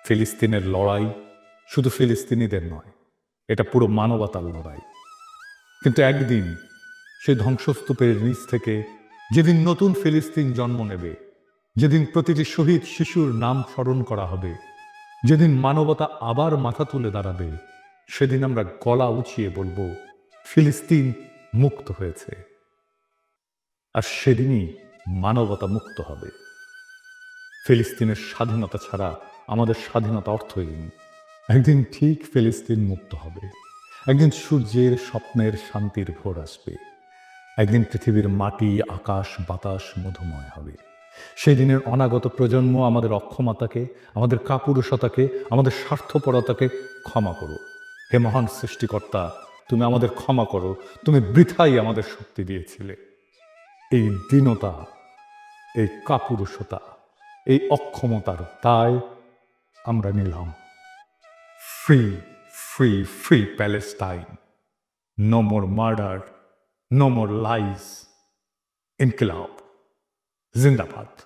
ফিলিস্তিনের লড়াই শুধু ফিলিস্তিনিদের নয়, এটা পুরো মানবতার লড়াই। কিন্তু একদিন সেই ধ্বংসস্তূপের নিচ থেকে যেদিন নতুন ফিলিস্তিন জন্ম নেবে, যেদিন প্রতিটি শহীদ শিশুর নাম স্মরণ করা হবে, যেদিন মানবতা আবার মাথা তুলে দাঁড়াবে, সেদিন আমরা গলা উঁচিয়ে বলবো, ফিলিস্তিন মুক্ত হয়েছে। আর সেদিনই মানবতা মুক্ত হবে। ফিলিস্তিনের স্বাধীনতা ছাড়া আমাদের স্বাধীনতা অর্থহীন। একদিন ঠিক ফিলিস্তিন মুক্ত হবে। একদিন সূর্যের স্বপ্নের শান্তির ভোর আসবে। একদিন পৃথিবীর মাটি, আকাশ, বাতাস মধুময় হবে। সেই দিনের অনাগত প্রজন্ম আমাদের অক্ষমতাকে, আমাদের কাপুরুষতাকে, আমাদের স্বার্থপরতাকে ক্ষমা করো। হে মহান সৃষ্টিকর্তা, তুমি আমাদের ক্ষমা করো। তুমি বৃথাই আমাদের শক্তি দিয়েছিলে। এই দীনতা, এই কাপুরুষতা, এই অক্ষমতার দায় আমরা নিলাম। Free, free, free Palestine. No more murder, no more lies. ইনকিলাব জিন্দাবাদ।